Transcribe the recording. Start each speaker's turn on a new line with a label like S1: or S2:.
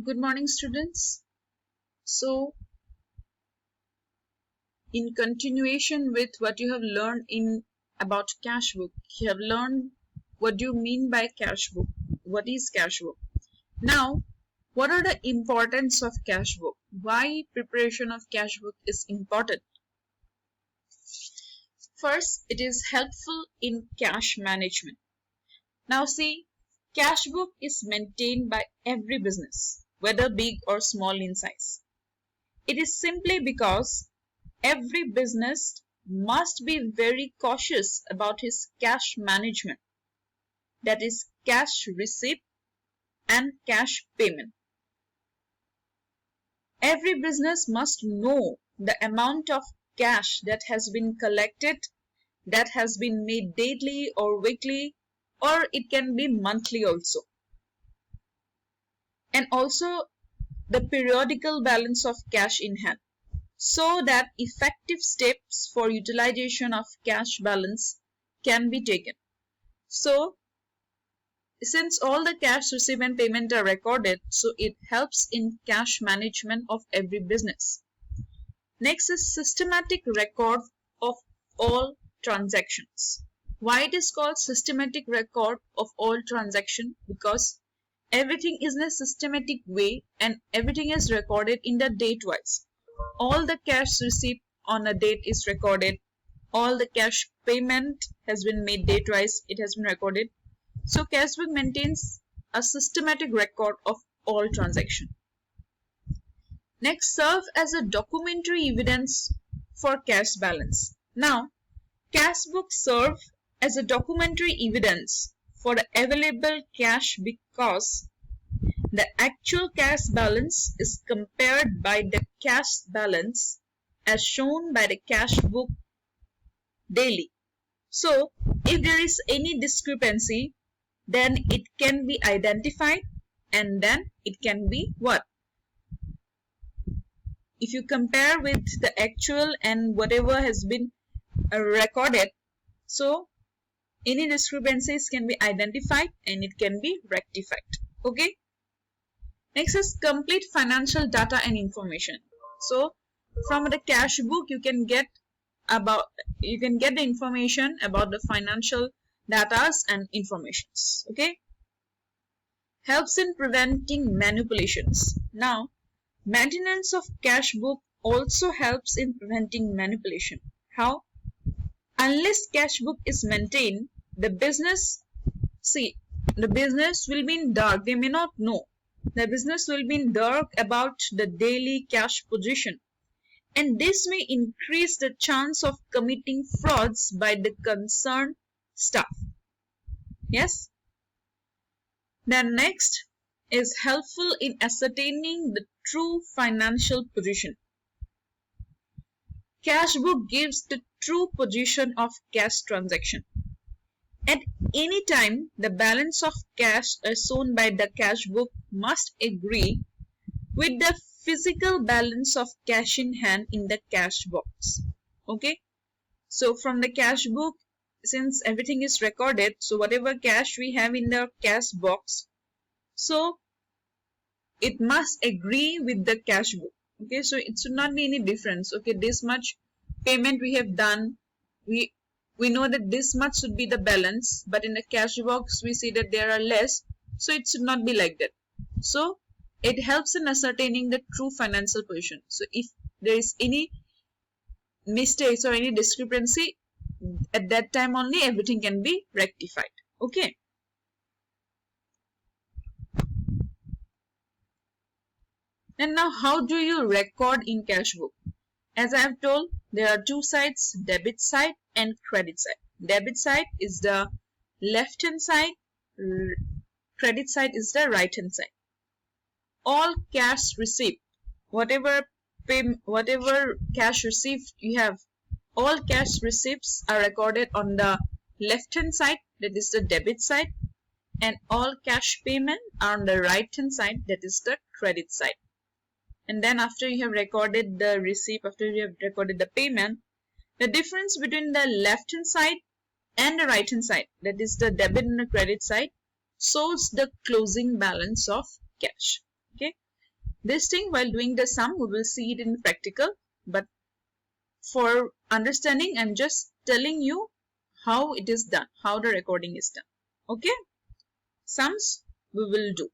S1: Good morning, students. So, in continuation with what you have learned in about cash book, you have learned what do you mean by cash book, what is cash book. Now, what are the importance of cash book? Why preparation of cash book is important? First, it is helpful in cash management. Now see, cash book is maintained by every business, whether big or small in size. It is simply because every business must be very cautious about his cash management, that is, cash receipt and cash payment. Every business must know the amount of cash that has been collected, that has been made daily or weekly, or it can be monthly also. And also the periodical balance of cash in hand, so that effective steps for utilization of cash balance can be taken. So, since all the cash receipt and payment are recorded, so it helps in cash management of every business. Next is systematic record of all transactions. Why it is called systematic record of all transactions? Because everything is in a systematic way and everything is recorded in the date wise. All the cash receipt on a date is recorded. All the cash payment has been made date wise, it has been recorded. So cash book maintains a systematic record of all transactions. Next, serve as a documentary evidence for cash balance. Now, cash books serve as a documentary evidence for the available cash because the actual cash balance is compared by the cash balance as shown by the cash book daily. So, if there is any discrepancy, then it can be identified and then it can be what? If you compare with the actual and whatever has been recorded, so any discrepancies can be identified and it can be rectified. Okay. Next is complete financial data and information. So from the cash book you can get the information about the financial data and informations. Okay. Helps in preventing manipulations. Now, maintenance of cash book also helps in preventing manipulation. How? Unless cash book is maintained, the business will be in dark. They may not know. The business will be in dark about the daily cash position. And this may increase the chance of committing frauds by the concerned staff. Yes? Then next is helpful in ascertaining the true financial position. Cash book gives the true position of cash transaction. At any time, the balance of cash as shown by the cash book must agree with the physical balance of cash in hand in the cash box. Okay. So from the cash book, since everything is recorded, so whatever cash we have in the cash box, so it must agree with the cash book. Okay, so it should not be any difference. Okay, this much payment we have done, we know that this much should be the balance, but in the cash box we see that there are less, so it should not be like that. So it helps in ascertaining the true financial position. So if there is any mistakes or any discrepancy, at that time only everything can be rectified. Okay. And now how do you record in cash book? As I have told, there are two sides, debit side and credit side. Debit side is the left hand side, credit side is the right hand side. All cash received, whatever cash received you have, all cash receipts are recorded on the left hand side, that is the debit side, and all cash payment are on the right hand side, that is the credit side. And then after you have recorded the receipt, after you have recorded the payment, the difference between the left hand side and the right hand side, that is the debit and the credit side, shows the closing balance of cash. Okay. This thing, while doing the sum, we will see it in practical, but for understanding, I'm just telling you how it is done, how the recording is done. Okay, sums we will do.